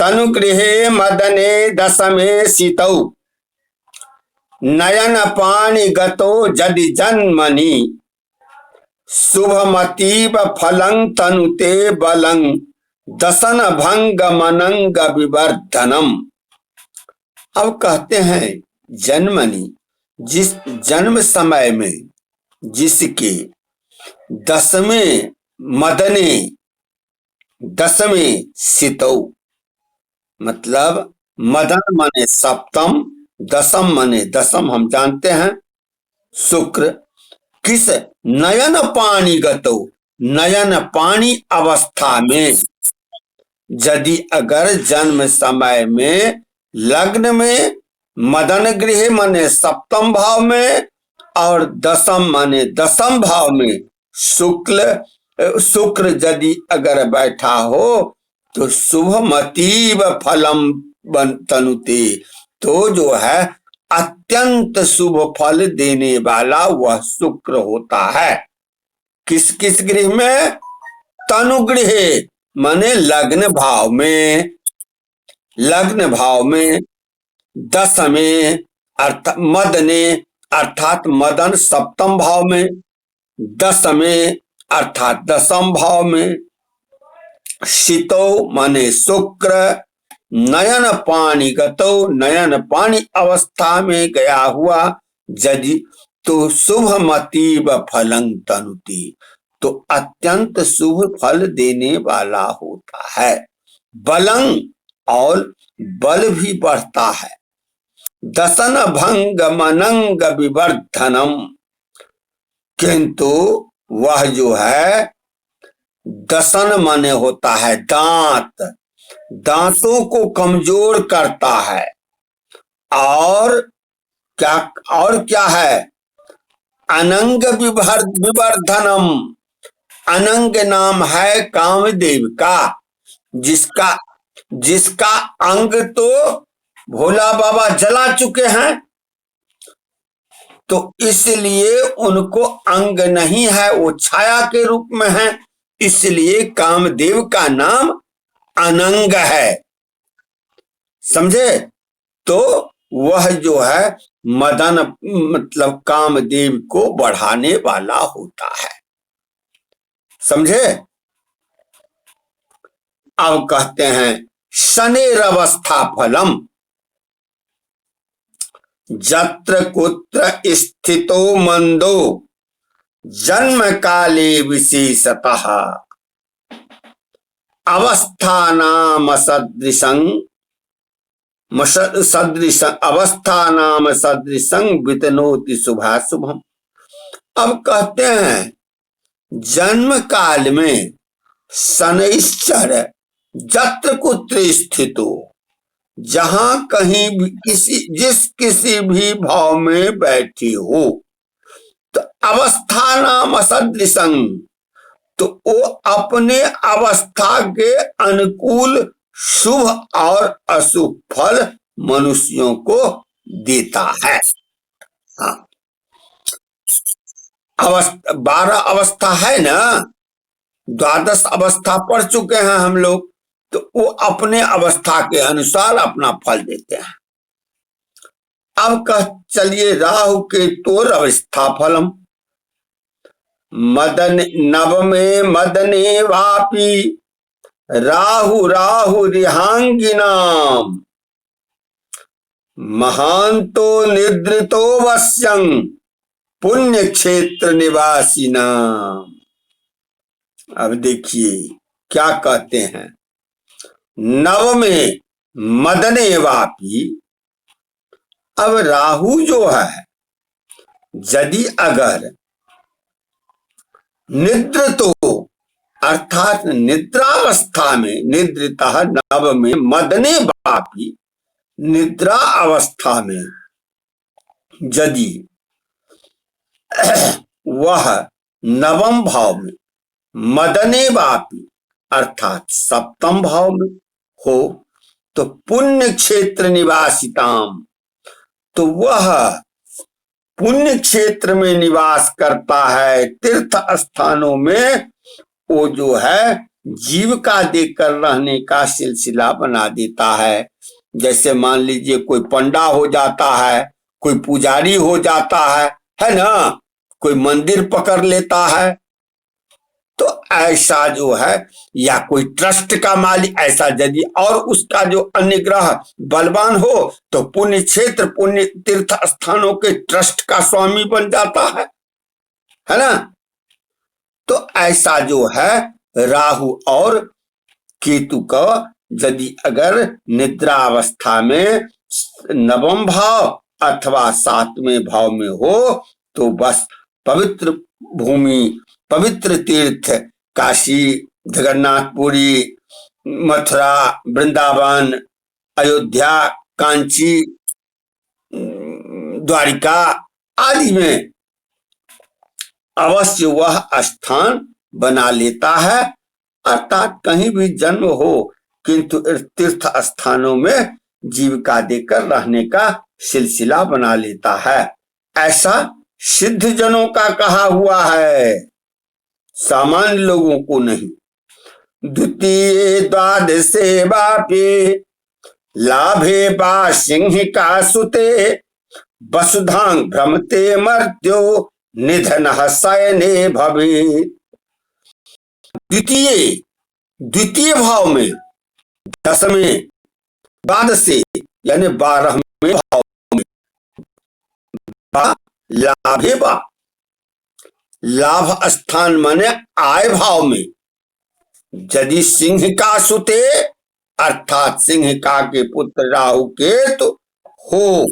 तनुगृहे मदने दशमे सितौ नयन पाणि गतो जदि जन्मनि शुभमतीव फलं तनुते बलं दसन भंग मनंग विवर्धनम। अब कहते हैं जन्मनि, जिस जन्म समय में जिसके दसवें मदने दसवें सितौ, मतलब मदन माने सप्तम, दसम माने दसम, हम जानते हैं शुक्र। किस नयन पाणि गतो, नयन पाणि अवस्था में, यदि अगर जन्म समय में लग्न में मदन गृह माने सप्तम भाव में और दसम माने दसम भाव में शुक्र यदि अगर बैठा हो तो शुभमतीव फलम तनुते, तो जो है अत्यंत शुभ फल देने वाला वह शुक्र होता है। किस किस गृह में? तनुगृह माने लग्न भाव में, लग्न भाव में, दसवें अर्थात मदने अर्थात मदन सप्तम भाव में, दसवें अर्थात दसम भाव में, सितौ माने शुक्र, नयन पाणि गतो नयन पाणि अवस्था में गया हुआ यदि तो शुभमतीव फलं तनुति, तो अत्यंत शुभ फल देने वाला होता है। बलं और बल भी बढ़ता है। दसन भंग मनंग विवर्धनम, किंतु वह जो है दसन माने होता है दांत, दांतों को कमजोर करता है। और क्या है? अनंग विवर्धनम, अनंग नाम है कामदेव का, जिसका अंग तो भोला बाबा जला चुके हैं, तो इसलिए उनको अंग नहीं है, वो छाया के रूप में है, इसलिए कामदेव का नाम अनंग है। समझे? तो वह जो है मदन मतलब कामदेव को बढ़ाने वाला होता है। समझे? अब कहते हैं शनेरवस्था फलम, जत्र कुत्र स्थितो मंदो जन्म काले विशेषतः अवस्थानाम सदृशं वितनोति शुभाशुभम। अब कहते हैं जन्म काल में शनैश्चर जत्र कुत्र स्थितो, जहां कहीं भी किसी भी भाव में बैठी हो, तो अवस्था नाम सदृशं, तो वो अपने अवस्था के अनुकूल शुभ और अशुभ फल मनुष्यों को देता है। हाँ, 12 अवस्था है ना, 12 अवस्था पढ़ चुके हैं हम लोग, तो वो अपने अवस्था के अनुसार अपना फल देते हैं। अब चलिए राहु के तोर अवस्था फलम, मदन नवमे मदने वापी राहु रिहांगिनाम महांतो निद्रितो वश्यं पुण्य क्षेत्र निवासिनाम। अब देखिए क्या कहते हैं, नव में मदने वापी। अब राहु जो है यदि अगर निद्रतो अर्थात निद्रावस्था में, निद्रिता नव में मदने वापी, निद्रा अवस्था में यदि वह नवम भाव में मदने वापी अर्थात सप्तम भाव में हो, तो पुण्य क्षेत्र निवासिताम, तो वह पुण्य क्षेत्र में निवास करता है, तीर्थ स्थानों में वो जो है जीविका देकर रहने का सिलसिला बना देता है। जैसे मान लीजिए कोई पंडा हो जाता है, कोई पुजारी हो जाता है ना, कोई मंदिर पकड़ लेता है, तो ऐसा जो है, या कोई ट्रस्ट का मालिक, ऐसा यदि और उसका जो अन्य ग्रह बलवान हो तो पुण्य क्षेत्र, पुण्य तीर्थ स्थानों के ट्रस्ट का स्वामी बन जाता है ना। तो ऐसा जो है राहु और केतु का यदि अगर निद्रा अवस्था में नवम भाव अथवा सातवें भाव में हो तो बस पवित्र भूमि, पवित्र तीर्थ, काशी, जगन्नाथपुरी, मथुरा, वृंदावन, अयोध्या, कांची, द्वारिका आदि में अवश्य वह स्थान बना लेता है। अर्थात कहीं भी जन्म हो किंतु तीर्थ स्थानों में जीविका देकर रहने का सिलसिला बना लेता है। ऐसा सिद्ध जनों का कहा हुआ है, सामान्य लोगों को नहीं। द्वितीय द्वादशे वापि लाभे बा सिंह का सुते वसुधांग भ्रमते मर्त्यो निधन शयने भवेत्। द्वितीय भाव में, दसवें, द्वादशे यानी 12वें भाव में, लाभे बा, लाभ स्थान माने आय भाव में यदि सिंह का सुते अर्थात सिंह का के पुत्र राहु केतु हो,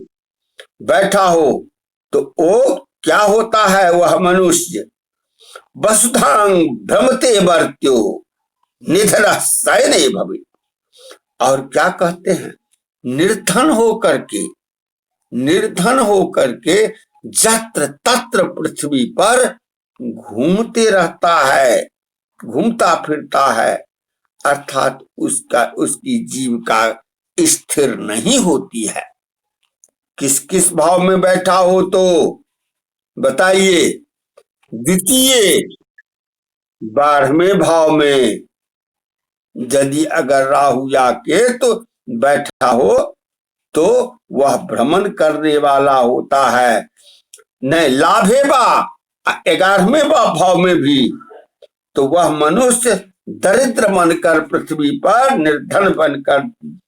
बैठा हो, तो वो क्या होता है, वह मनुष्य वसुधांग भ्रमते मर्त्यो निधन शयने भवेत्। और क्या कहते हैं, निर्धन होकर के जत्र तत्र पृथ्वी पर घूमते रहता है, घूमता फिरता है। अर्थात उसकी जीविका स्थिर नहीं होती है। किस किस भाव में बैठा हो तो बताइए। द्वितीय 12वें भाव में यदि अगर राहु या केतु बैठा हो तो वह भ्रमण करने वाला होता है। नहीं, लाभे बा 11वें भाव में भी तो वह मनुष्य दरिद्र बनकर पृथ्वी पर, निर्धन बनकर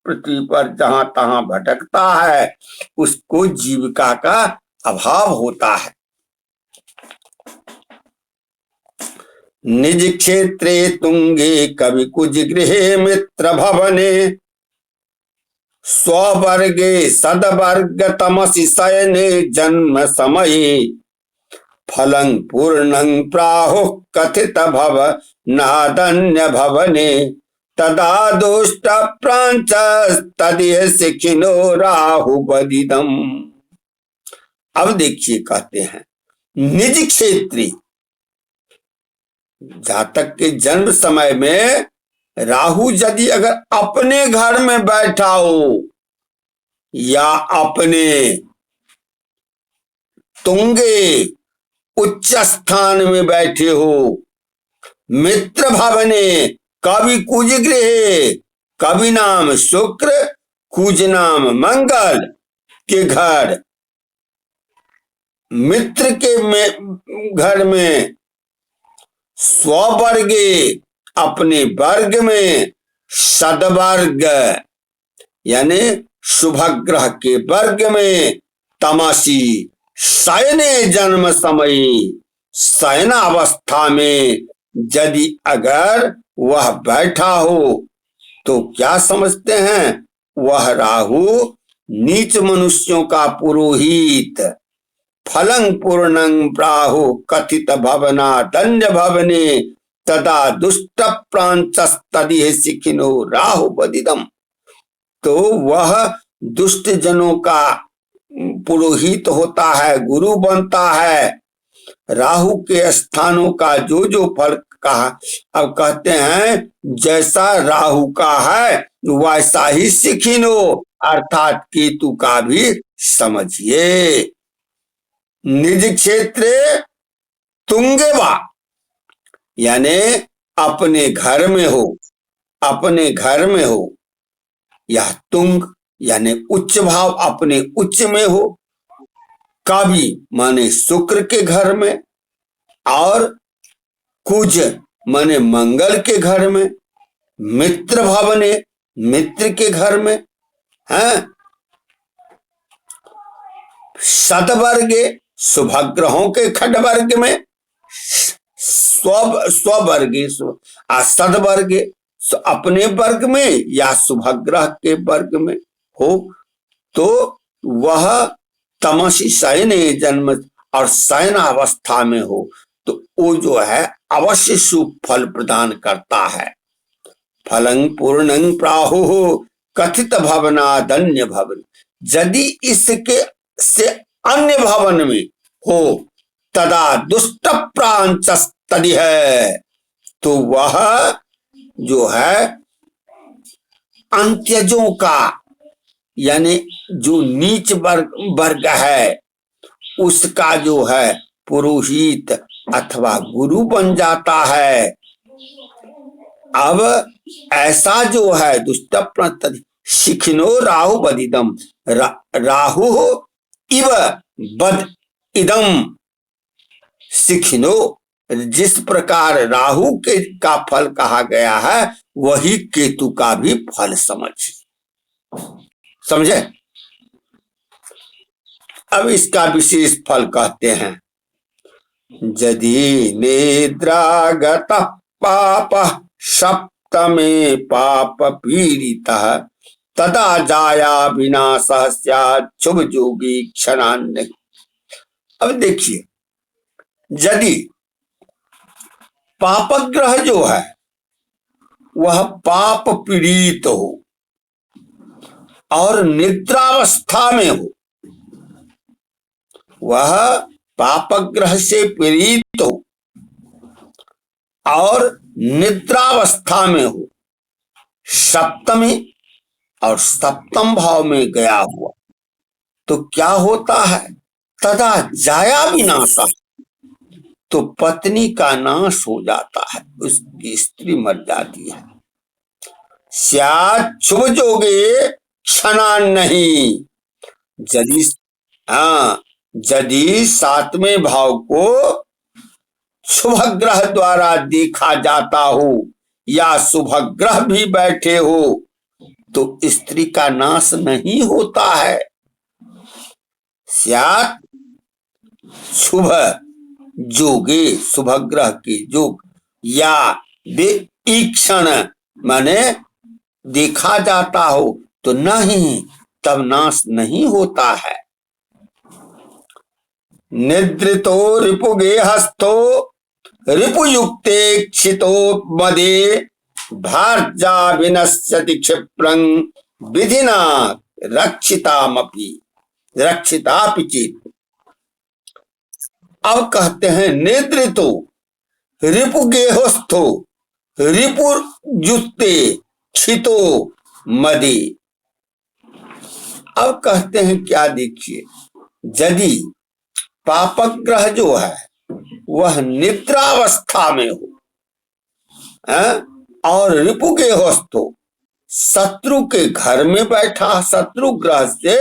पृथ्वी पर जहां तहां भटकता है, उसको जीविका का अभाव होता है। निज क्षेत्रे तुंगे कवि कुज गृहे मित्र भवने स्ववर्गे सदवर्ग तमसि शयने जन्म समये फलं पूर्णं प्राहुः कथित भव नादन्य भवने तदा दुष्ट प्रांच तदिह सिखिनो राहु बदिदम। अब देखिए, कहते हैं निज क्षेत्री, जातक के जन्म समय में राहु यदि अगर अपने घर में बैठा हो या अपने तुंगे उच्च स्थान में बैठे हो, मित्र भवने, कवि कुज गृह, कवि नाम शुक्र, कुज नाम मंगल के घर, मित्र के घर में, स्ववर्गे अपने वर्ग में, सदवर्ग यानी शुभ ग्रह के वर्ग में, तमसी शयने जन्म समय, शयनावस्था में यदि अगर वह बैठा हो तो क्या समझते हैं, वह राहु नीच मनुष्यों का पुरोहित, फलं पूर्णं प्राहु कथित भवना दंड भवने तदा दुष्ट प्रांचस्तदिह सिखिनो राहु बदिदम। तो वह दुष्ट जनों का पुरोहित होता है, गुरु बनता है। राहु के स्थानों का जो जो फल कहा, अब कहते हैं जैसा राहु का है वैसा ही सिखिनो, अर्थात केतु का भी समझिए। निज क्षेत्र तुंगेवा यानी अपने घर में हो, अपने घर में हो, यह तुंग यानी उच्च भाव अपने उच्च में हो, कवि माने शुक्र के घर में, और कुज माने मंगल के घर में, मित्र भवने मित्र के घर में है, सदवर्गे शुभग्रहों के खंडवर्ग में, स्ववर्गे सदवर्गे अपने वर्ग में या शुभग्रह के वर्ग में हो, तो वह तमसी शयन जन्म और शयन अवस्था में हो तो वो जो है अवश्य शुभ फल प्रदान करता है। फलं पूर्णं प्राहु कथित भवनादन्य भवन, यदि इसके से अन्य भवन में हो तदा दुष्ट प्रांचस्तदि है, तो वह जो है अंत्यजों का यानी जो नीच वर्ग है उसका जो है पुरोहित अथवा गुरु बन जाता है। अब ऐसा जो है दुष्ट शिखिनो राहु बदिदम, राहु इव बद इदम शिखिनो, जिस प्रकार राहु के का फल कहा गया है वही केतु का भी फल समझे। अब इसका विशेष फल कहते हैं, यदि निद्रागत पाप सप्तमे पाप पीड़ित तदा जाया विनाश शुभ जोगी क्षणान्य। अब देखिए, यदि पापग्रह जो है वह पाप पीड़ित हो और निद्रावस्था में हो, वह पापग्रह से पीड़ित हो और निद्रावस्था में हो, सप्तमी और सप्तम भाव में गया हुआ, तो क्या होता है, तदा जाया विनाशा, तो पत्नी का नाश हो जाता है, उसकी स्त्री मर जाती है। स्यात् शुभ जोगे क्षणा नहीं, यदि यदि सातवें भाव को शुभ ग्रह द्वारा देखा जाता हो या शुभ ग्रह भी बैठे हो तो स्त्री का नाश नहीं होता है। स्यात् शुभ जोगे, शुभ ग्रह के योग, या ईक्षण माने देखा जाता हो तो नहीं, तब नाश नहीं होता है। निद्रितो रिपुगेहस्थो रिपुयुक्ते क्षितो मदे भार्या विनश्यति क्षिप्रं विधिना रक्षितामपि रक्षितापि चेत्। अब कहते हैं निद्रितो रिपुगेहस्थो रिपुयुक्ते क्षितो मदे। अब कहते हैं क्या, देखिए, यदि पापग्रह जो है वह निद्रावस्था में हो और रिपुगेहस्थ हो, शत्रु के घर में बैठा, शत्रु ग्रह से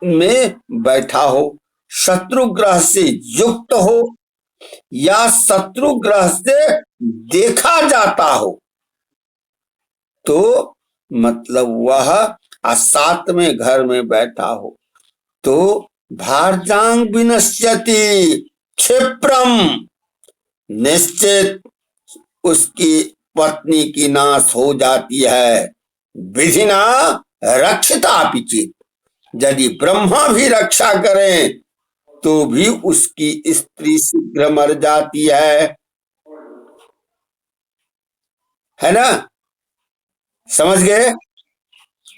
में बैठा हो, शत्रु ग्रह से युक्त हो या शत्रु ग्रह से देखा जाता हो, तो मतलब वह सातवें घर में बैठा हो तो भार्जांग विनश्यति क्षिप्रम, निश्चित उसकी पत्नी की नाश हो जाती है। विधिना रक्षिता पिचित, यदि ब्रह्मा भी रक्षा करें तो भी उसकी स्त्री शीघ्र मर जाती है ना, समझ गए।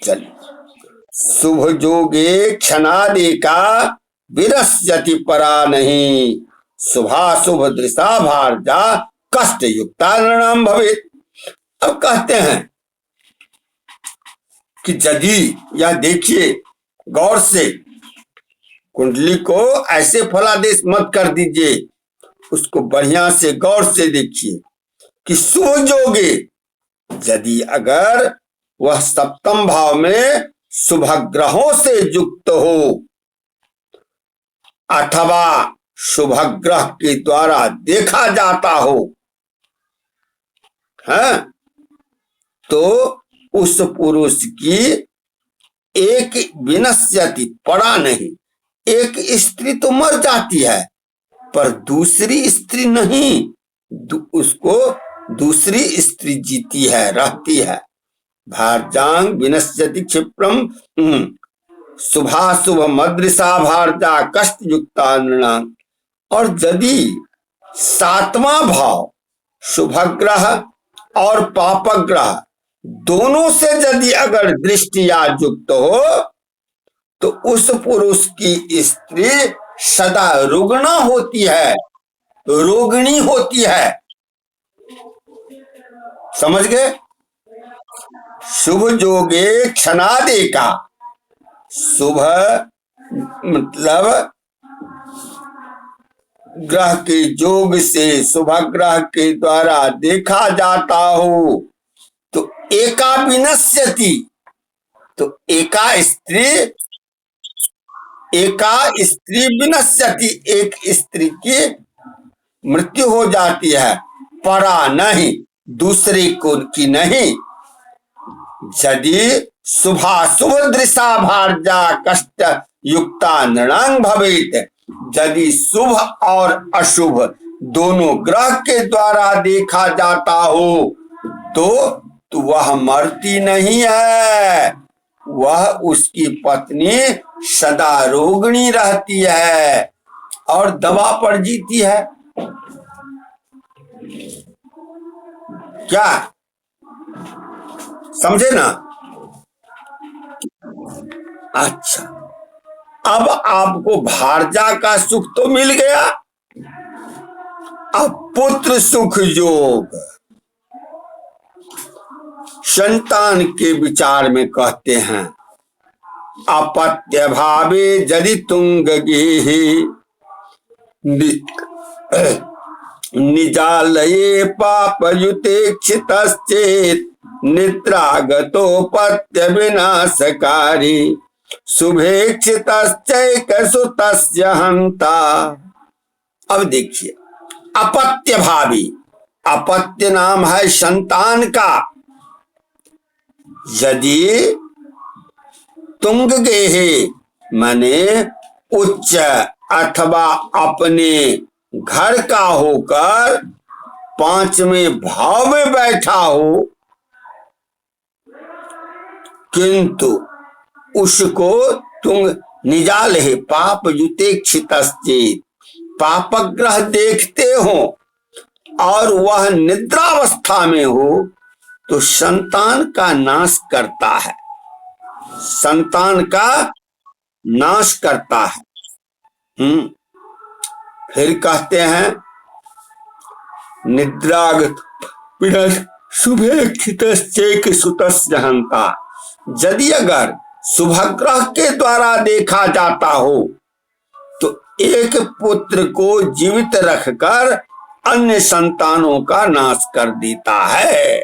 चलिए, शुभ जोगे क्षणादेका विरस्यति परा नहीं, शुभाशुभ दृशा भार्या कष्ट युक्ता नृणाम भवेत्। अब कहते हैं कि यदि, या देखिए गौर से, कुंडली को ऐसे फलादेश मत कर दीजिए, उसको बढ़िया से गौर से देखिए। कि शुभ जोगे, यदि अगर वह सप्तम भाव में शुभ ग्रहों से युक्त हो अथवा शुभ ग्रह के द्वारा देखा जाता हो, है, तो उस पुरुष की एक विनश्यति, पड़ा नहीं, एक स्त्री तो मर जाती है पर दूसरी स्त्री नहीं, उसको दूसरी स्त्री जीती है, रहती है। भारजांग विनश्यति क्षिप्रम शुभाशुभ मदृशा भारजा कष्ट युक्ता नृणांग। और यदि सातवां भाव शुभ ग्रह और पाप ग्रह दोनों से यदि अगर दृष्टिया युक्त हो तो उस पुरुष की स्त्री सदा रुग्णा होती है, रोगिणी होती है। समझ गए? शुभ जोगे क्षणादे का, शुभ मतलब ग्रह के योग से शुभ ग्रह के द्वारा देखा जाता हो तो एका विनश्यति, तो एका स्त्री विनश्यति, एक स्त्री की मृत्यु हो जाती है, परा नहीं, दूसरे को की नहीं। यदि शुभाशुभ दृशा भारजा कष्ट युक्ता नृणांग भवेत, यदि शुभ और अशुभ दोनों ग्रह के द्वारा देखा जाता हो तो वह मरती नहीं है, वह उसकी पत्नी सदा रोगिणी रहती है और दवा पर जीती है। क्या समझे ना? अच्छा, अब आपको भारजा का सुख तो मिल गया, अब पुत्र सुख योग संतान के विचार में कहते हैं, अपत्य भावे यदि तुंग गेहि निजालये पापयुतेक्षितश्चेत् निद्रागतोपत्य विनाशकारी शुभेक्षितश्चैकसुतस्य हंता। अब देखिए, अपत्य भावी, अपत्य नाम है संतान का। यदि तुंग गेहे माने उच्च अथवा अपने घर का होकर पांचवें भाव में बैठा हो, किंतु उसको तुंग निजाल है पाप युतेक्षितश्चेत्, पाप ग्रह देखते हो और वह निद्रावस्था में हो तो संतान का नाश करता है, संतान का नाश करता है। फिर कहते हैं निद्रागत शुभेक्षितश्चैक सुतस्य हंता। यदि अगर शुभ ग्रह के द्वारा देखा जाता हो तो एक पुत्र को जीवित रखकर अन्य संतानों का नाश कर देता है।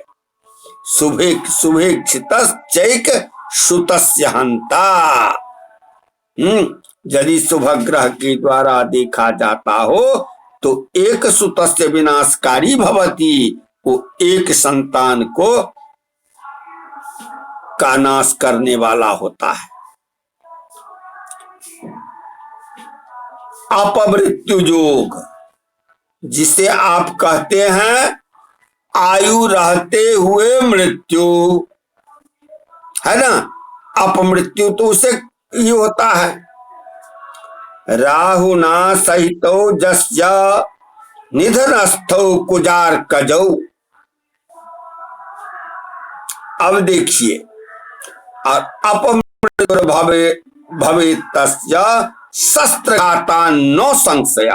शुभेक्षितश्चैक सुतस्य हंता। यदि शुभ ग्रह के द्वारा देखा जाता हो तो एक सुतस्य विनाशकारी भवति, वो एक संतान को का नाश करने वाला होता है। अपमृत्यु योग, जिसे आप कहते हैं आयु रहते हुए मृत्यु, है ना? अपमृत्यु तो उसे ही होता है। राहुना सहितो जस्य निधनस्थो कुजार कजौ। अब देखिए, और अपमृत्यु भवे तस्य शस्त्रघाता नो संशय।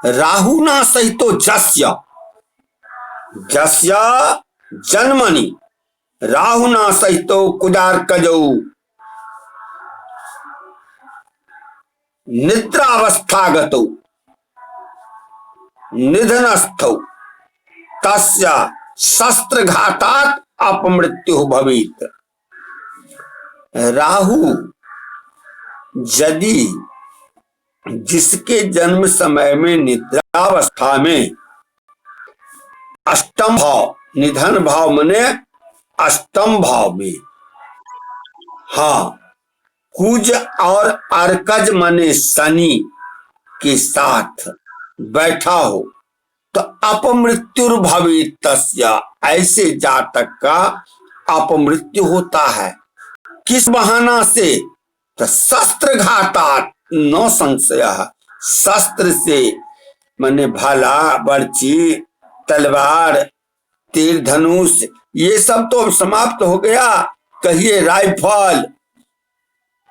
राहुना सहितो जस्य, जस्य जन्मनि राहुना सहितो कुजार कजौ, निद्रावस्थागतौ निधनस्थौ तस्य शस्त्रघातात् अपमृत्यु भवेत्। राहु यदि जिसके जन्म समय में निद्रावस्था में अष्टम भाव, निधन भाव मने अष्टम भाव में, हाँ, कुज और अर्कज मने शनि के साथ बैठा हो तो अपमृत्युर्भवेत् तस्य, ऐसे जातक का अपमृत्यु होता है। किस बहाना से? तो शस्त्रघातात् न संशय, शस्त्र से माने भाला, बर्ची, तलवार, तीर धनुष, ये सब तो अब समाप्त हो गया। कहिए राइफल,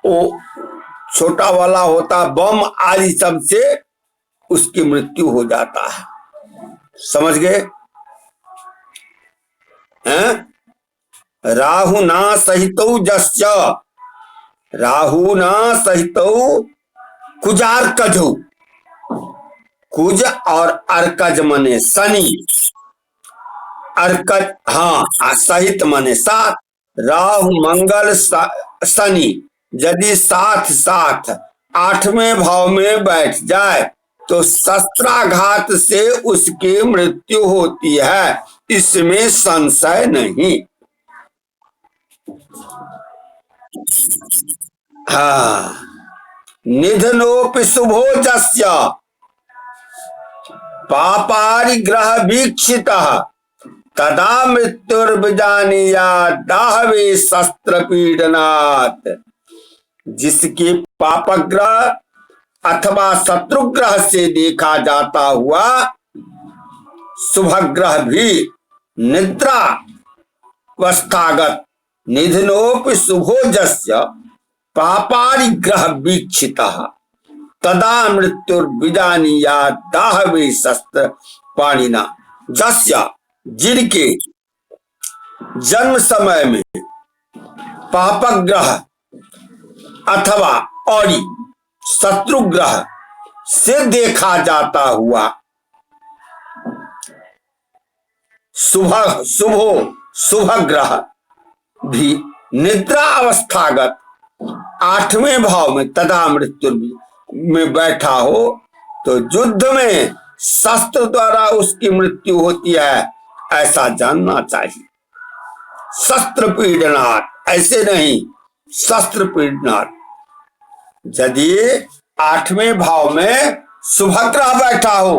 वो छोटा वाला होता, बम आदि सब से उसकी मृत्यु हो जाता है। समझ गए? राहु ना सहितौ जस्य, राहु ना सहितौ कुजार्कजौ, कुज और अर्कज मने शनि, अर्कज हाँ सहित मने साथ, राहु मंगल शनि यदि साथ साथ आठवें भाव में बैठ जाए तो शस्त्राघात से उसकी मृत्यु होती है, इसमें संशय नहीं। हाँ, निधनोपि शुभो जस्य पापारिग्रह वीक्षितः तदा मृत्युर्विजानीयात् दाहवे शस्त्र पीडनात्। जिसके पापग्रह अथवा शत्रुग्रह से देखा जाता हुआ शुभग्रह भी निद्रा अवस्थागत निधनोपि शुभो जस्य पापारिग्रह वीक्षितः तदा मृत्युर्विजानीयात् दाहवे शस्त्र पाणिना। जस्य जिनके जन्म समय में पापग्रह अथवा और शत्रुग्रह से देखा जाता हुआ शुभ ग्रह भी निद्रा अवस्थागत आठवें भाव में तथा मृत्यु में बैठा हो तो युद्ध में शस्त्र द्वारा उसकी मृत्यु होती है, ऐसा जानना चाहिए। शस्त्र पीडनात्, ऐसे नहीं, शस्त्र पीडनात्। यदि आठवें भाव में शुभ ग्रह बैठा हो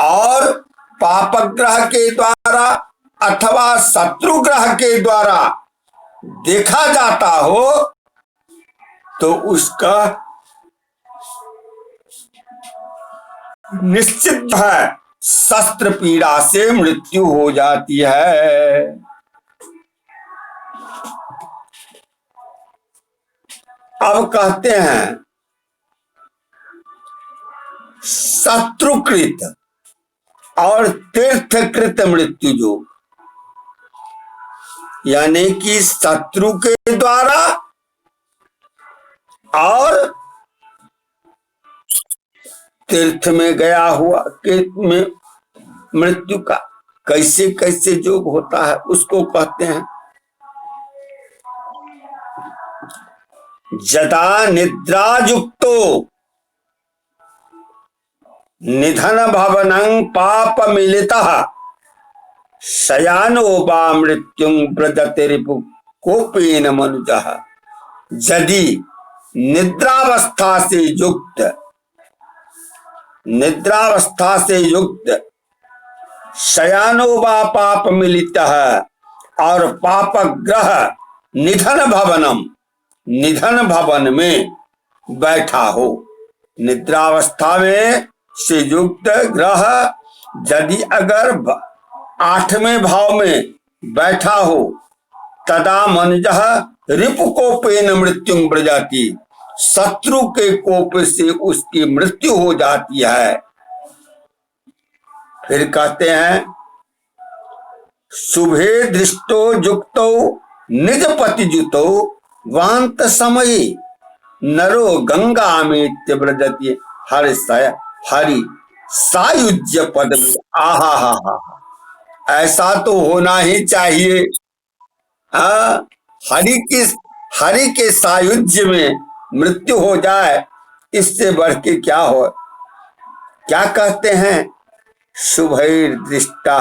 और पापग्रह के द्वारा अथवा शत्रु ग्रह के द्वारा देखा जाता हो तो उसका निश्चित है शस्त्र पीड़ा से मृत्यु हो जाती है। अब कहते हैं शत्रुकृत और तीर्थकृत मृत्यु योग, यानी कि शत्रु के द्वारा और तीर्थ में गया हुआ के में मृत्यु का कैसे कैसे योग होता है उसको कहते हैं। जदा निद्रायुक्तो निधन भवनं पाप मिलितः शयानो वा मृत्युं व्रजति रिपु कोपेन मनुजः। यदि निद्रावस्था से युक्त शयानो वा पाप मिलितः और पाप ग्रह निधन भवन में बैठा हो, निद्रावस्था में से युक्त ग्रह यदि अगर आठवें भाव में बैठा हो तदा मनुजः रिपुकोपेन मृत्युं व्रजति, शत्रु के कोप से उसकी मृत्यु हो जाती है। फिर कहते हैं शुभे दृष्टो युक्तो निज पतिजुतो वांत समय नरो गंगा में व्रजति हरि सायुज्य पद में। आहा हा हा, ऐसा तो होना ही चाहिए। हाँ, हरि की हरि के सायुज्य में मृत्यु हो जाए, इससे बढ़ के क्या हो। क्या कहते हैं, शुभैर दृष्टा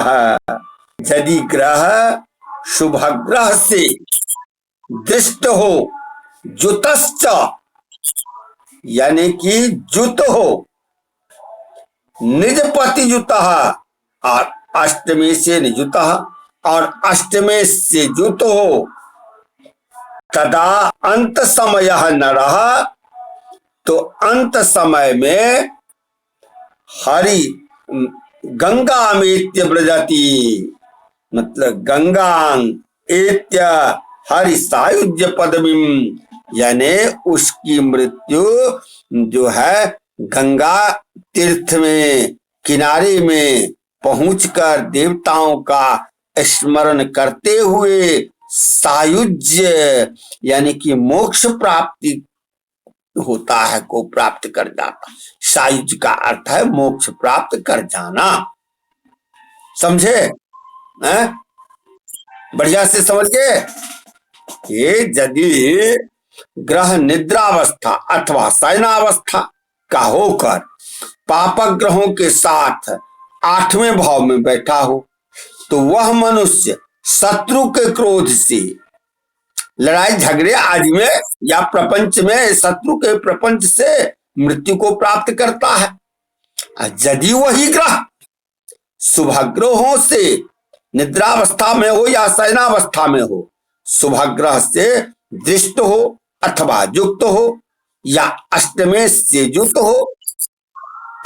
यदि ग्रह शुभ ग्रह से दृष्ट हो, जुतश्च यानी कि जुत हो, निज पति जुत और अष्टमी से निजुत और अष्टमे से जुत हो, तदा अंत समय न रहा, तो अंत समय में हरि गंगा में ब्रजति, मतलब गंगांग एत्य हरि सायुज्य पदवीम, यानी उसकी मृत्यु जो है गंगा तीर्थ में किनारे में पहुंचकर देवताओं का स्मरण करते हुए सायुज्य यानी कि मोक्ष प्राप्ति होता है को प्राप्त कर जाता। सायुज्य का अर्थ है मोक्ष प्राप्त कर जाना। समझे? बढ़िया से समझ के। ये यदि ग्रह निद्रावस्था अथवा शयनावस्था का होकर पापक ग्रहों के साथ 8वें भाव में बैठा हो, तो वह मनुष्य शत्रु के क्रोध से, लड़ाई झगड़े आदि में या प्रपंच में शत्रु के प्रपंच से मृत्यु को प्राप्त करता है। यदि वही ग्रह शुभग्रहों से निद्रावस्था में हो या शयनावस्था में हो, शुभग्रह से दृष्ट हो अथवा युक्त हो या अष्टमे से युक्त हो,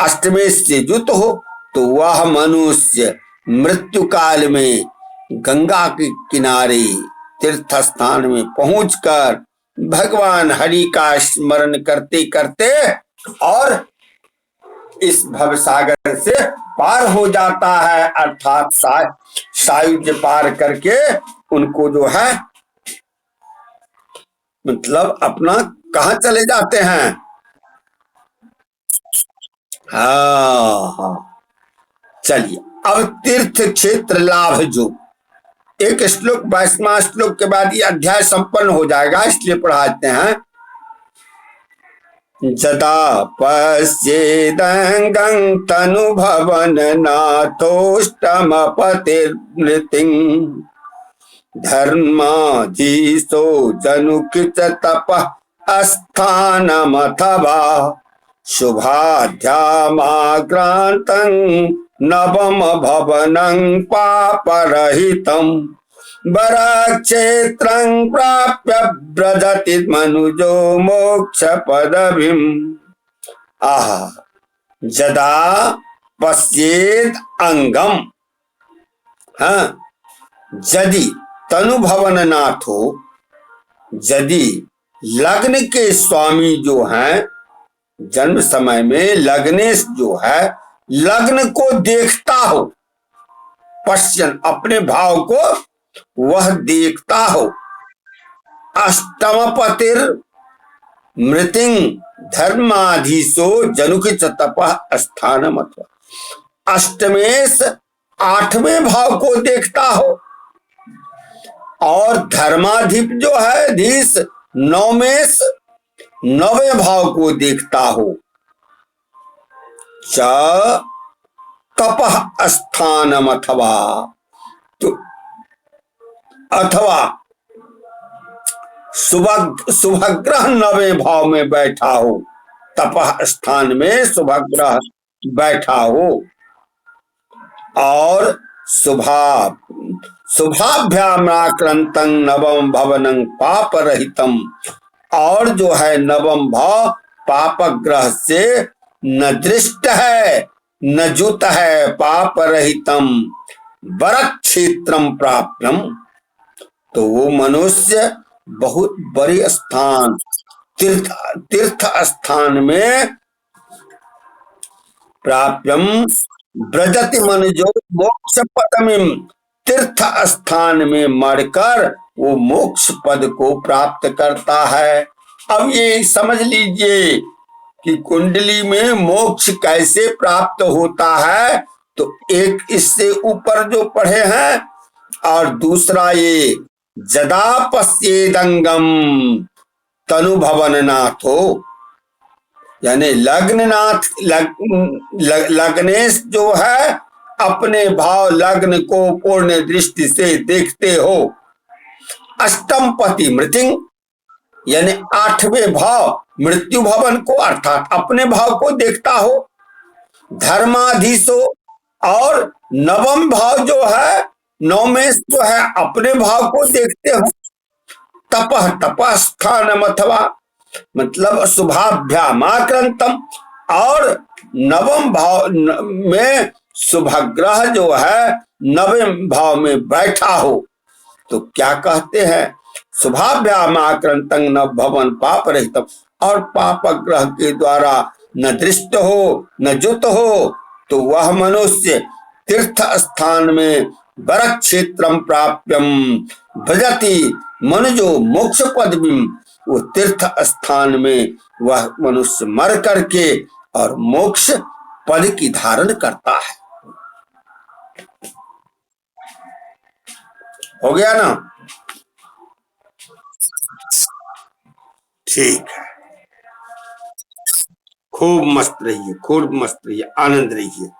अष्टमे से युक्त हो, तो वह मनुष्य मृत्यु काल में गंगा के किनारे तीर्थ स्थान में पहुंचकर भगवान हरि का स्मरण करते करते और इस भवसागर से पार हो जाता है। अर्थात सायुज्य पार करके उनको जो है मतलब अपना कहाँ चले जाते हैं। हाँ, चलिए अब तीर्थ क्षेत्र लाभ जो एक श्लोक 22वां श्लोक के बाद ये अध्याय संपन्न हो जाएगा, इसलिए पढ़ाते हैं। जदा पश्येदंगं तनुभवन नाथोष्टम पतिर्मृतिं धर्माधीशो जनुकित तपः अस्थानमथवा शुभाध्यामाक्रान्तं नवम भवनं पापरहितं वरक्षेत्रं प्राप्य व्रजति मनुजो मोक्ष पदवीम्। जदा पश्येद अंगम, हाँ, यदि तनुभवन नाथो, यदि लग्न के स्वामी जो हैं, जन्म समय में लग्नेश जो है लग्न को देखता हो, पश्चन अपने भाव को वह देखता हो, अष्टम पतिर मृतिं धर्माधीशो जनुकित तपः स्थानम, अथवा अष्टमेश 8वें भाव को देखता हो और धर्माधिप जो है धीश नवमेश 9वें भाव को देखता हो, च तपः स्थानम, अथवा तो अथवा शुभग्रह 9वें भाव में बैठा हो, तपः स्थान में शुभग्रह बैठा हो और शुभाभ्यामाक्रंतं नवम भवनं पाप रहितम, और जो है 9वां भाव पाप ग्रह से न दृष्ट है न जुत है, पाप रहितम वरक्षेत्रम प्राप्यम, तो वो मनुष्य बहुत बड़े स्थान तीर्थ स्थान में प्राप्यम व्रजति मनुजो मोक्ष पदमिम, तीर्थ स्थान में मरकर वो मोक्ष पद को प्राप्त करता है। अब ये समझ लीजिए कि कुंडली में मोक्ष कैसे प्राप्त होता है, तो एक इससे ऊपर जो पढ़े हैं, और दूसरा ये जदा पश्येदंगम तनुभवन नाथो, यानी लग्ननाथ लग्नेश जो है अपने भाव लग्न को पूर्ण दृष्टि से देखते हो। अष्टम पति मृतिंग, यानी आठवें भाव मृत्यु भवन को अर्थात अपने भाव को देखता हो। धर्माधीशो, और नवम भाव जो है नवमेश जो है अपने भाव को देखते हो। तपह तपह स्थानम अथवा, मतलब शुभाभ्यामाक्रंतम, और नवम भाव में शुभग्रह जो है नवम भाव में बैठा हो। तो क्या कहते हैं, शुभाभ्यामाक्रंतं न भवन पाप रहितम, और पाप ग्रह के द्वारा न दृष्ट हो न जुत हो, तो वह मनुष्य तीर्थ स्थान में वर क्षेत्रम प्राप्यम भजति मनुजो मोक्ष पदवीम, वो तीर्थ स्थान में वह मनुष्य मर करके और मोक्ष पद की धारण करता है। हो गया ना? ठीक है, खूब मस्त रहिए, खूब मस्त रहिए, आनंद रहिए।